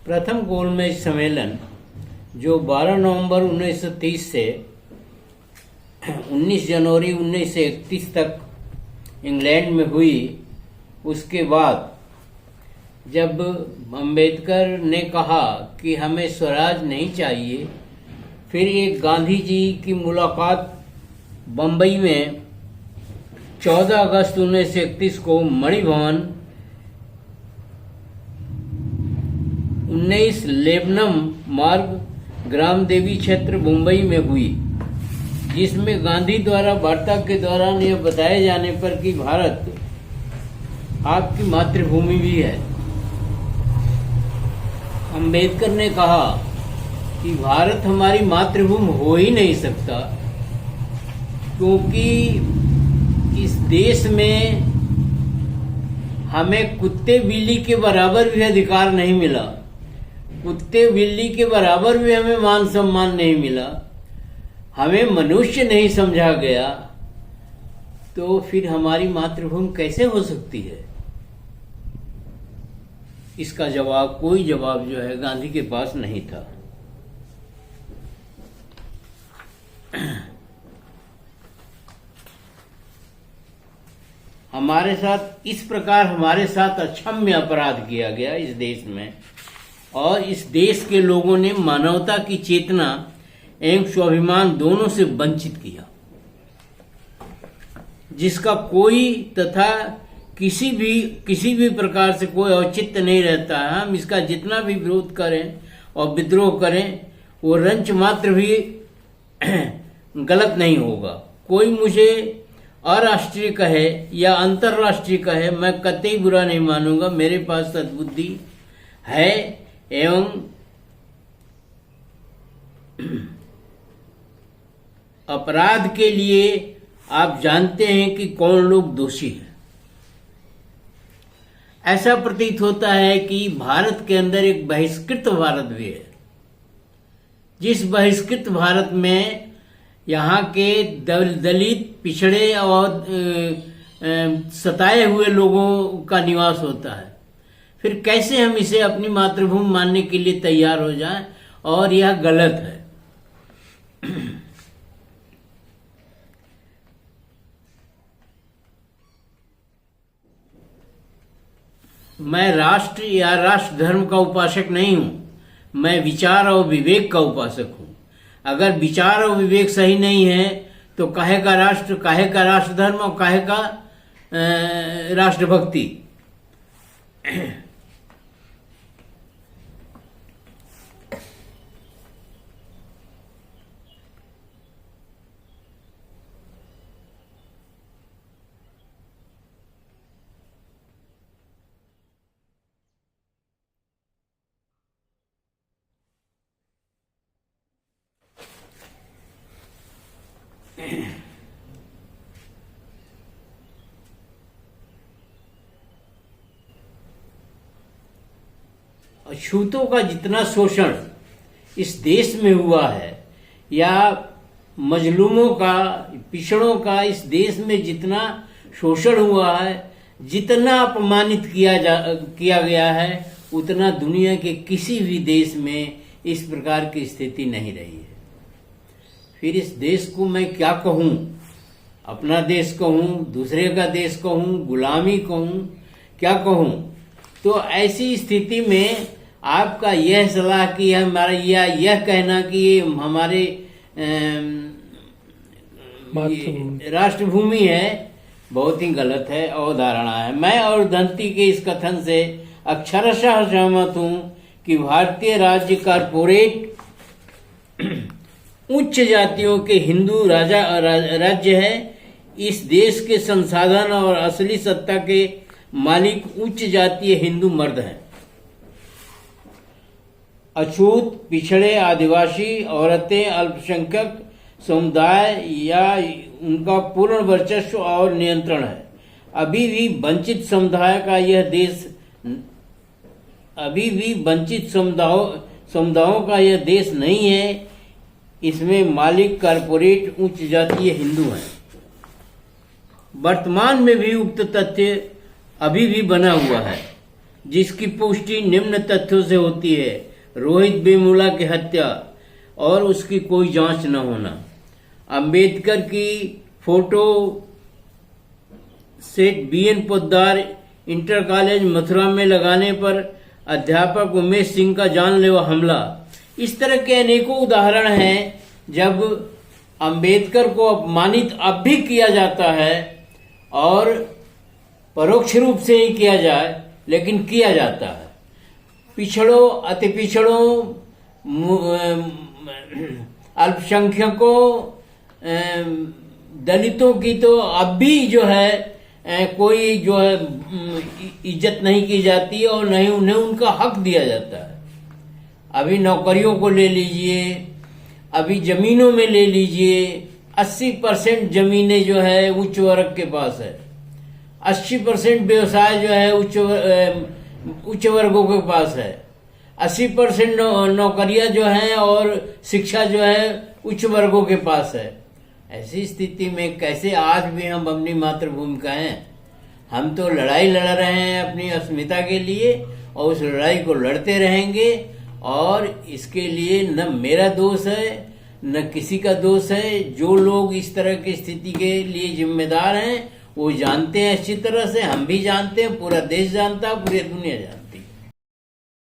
प्रथम गोलमेज सम्मेलन जो 12 नवंबर 1930 से 19 जनवरी 1931 तक इंग्लैंड में हुई, उसके बाद जब अंबेडकर ने कहा कि हमें स्वराज नहीं चाहिए, फिर एक गांधी जी की मुलाकात बम्बई में 14 अगस्त 1931 को मणि भवन 19 लेबनम मार्ग, ग्राम देवी क्षेत्र, मुंबई में हुई, जिसमें गांधी द्वारा वार्ता के दौरान यह बताए जाने पर कि भारत आपकी मातृभूमि भी है, अंबेडकर ने कहा कि भारत हमारी मातृभूमि हो ही नहीं सकता, क्योंकि इस देश में हमें कुत्ते बिल्ली के बराबर भी अधिकार नहीं मिला, कुत्ते बिल्ली के बराबर भी हमें मान सम्मान नहीं मिला, हमें मनुष्य नहीं समझा गया, तो फिर हमारी मातृभूमि कैसे हो सकती है? इसका जवाब, कोई जवाब जो है गांधी के पास नहीं था। हमारे साथ इस प्रकार हमारे साथ अक्षम्य अपराध किया गया इस देश में, और इस देश के लोगों ने मानवता की चेतना एवं स्वाभिमान दोनों से वंचित किया, जिसका कोई तथा किसी भी प्रकार से कोई औचित्य नहीं रहता है। हम इसका जितना भी विरोध करें और विद्रोह करें, वो रंच मात्र भी गलत नहीं होगा। कोई मुझे अराष्ट्रीय कहे या अंतर्राष्ट्रीय कहे, मैं कतई बुरा नहीं मानूंगा। मेरे पास सद्बुद्धि है एवं अपराध के लिए आप जानते हैं कि कौन लोग दोषी हैं। ऐसा प्रतीत होता है कि भारत के अंदर एक बहिष्कृत भारत भी है, जिस बहिष्कृत भारत में यहाँ के दलित, पिछड़े और सताए हुए लोगों का निवास होता है। फिर कैसे हम इसे अपनी मातृभूमि मानने के लिए तैयार हो जाएं? और यह गलत है। मैं राष्ट्र या राष्ट्र धर्म का उपासक नहीं हूं, मैं विचार और विवेक का उपासक हूं। अगर विचार और विवेक सही नहीं है तो काहे का राष्ट्र, काहे का राष्ट्र धर्म और काहे का राष्ट्रभक्ति। अछूतों का जितना शोषण इस देश में हुआ है, या मजलूमों का, पिछड़ों का इस देश में जितना शोषण हुआ है, जितना अपमानित किया गया है, उतना दुनिया के किसी भी देश में इस प्रकार की स्थिति नहीं रही है। फिर इस देश को मैं क्या कहूँ? अपना देश कहूँ, दूसरे का देश कहूँ, गुलामी कहूँ, क्या कहूँ? तो ऐसी स्थिति में आपका यह सलाह कि हमारा यह कहना कि ये हमारे राष्ट्रभूमि है, बहुत ही गलत है, अवधारणा है। मैं और दंती के इस कथन से अक्षरशः सहमत हूँ कि भारतीय राज्य कॉर्पोरेट उच्च जातियों के हिंदू राज्य है। इस देश के संसाधन और असली सत्ता के मालिक उच्च जातीय हिंदू मर्द हैं। अछूत, पिछड़े, आदिवासी, औरतें, अल्पसंख्यक समुदाय या उनका पूर्ण वर्चस्व और नियंत्रण है। अभी भी वंचित समुदायों का यह देश नहीं है। इसमें मालिक कॉर्पोरेट उच्च जातीय हिंदू हैं। वर्तमान में भी उक्त तथ्य अभी भी बना हुआ है। जिसकी पुष्टि निम्न तथ्यों से होती है: रोहित वेमुला की हत्या और उसकी कोई जांच न होना, अंबेडकर की photo set BN Poddar inter college Mathura में लगाने पर अध्यापक उमेश सिंह का जानलेवा हमला। इस तरह के अनेकों उदाहरण हैं जब अंबेडकर को अपमानित अब भी किया जाता है, और परोक्ष रूप से ही किया जाए लेकिन किया जाता है। पिछड़ों, अति पिछड़ों, अल्पसंख्यकों, दलितों की तो अब भी जो है कोई जो है इज्जत नहीं की जाती और नहीं उन्हें उनका हक दिया जाता है। अभी नौकरियों को ले लीजिए, अभी जमीनों में ले लीजिए, 80% जमीनें जो है उच्च वर्ग के पास है, 80% व्यवसाय जो है उच्च वर्गों के पास है, 80% नौकरियां जो हैं और शिक्षा जो है उच्च वर्गों के पास है। ऐसी स्थिति में कैसे आज भी हम अपनी मातृभूमि का हैं? हम तो लड़ाई लड़ रहे हैं अपनी अस्मिता के लिए और उस लड़ाई को लड़ते रहेंगे, और इसके लिए न मेरा दोष है न किसी का दोष है। जो लोग इस तरह की स्थिति के लिए जिम्मेदार हैं वो जानते हैं अच्छी तरह से, हम भी जानते हैं, पूरा देश जानता है, पूरी दुनिया जानती है।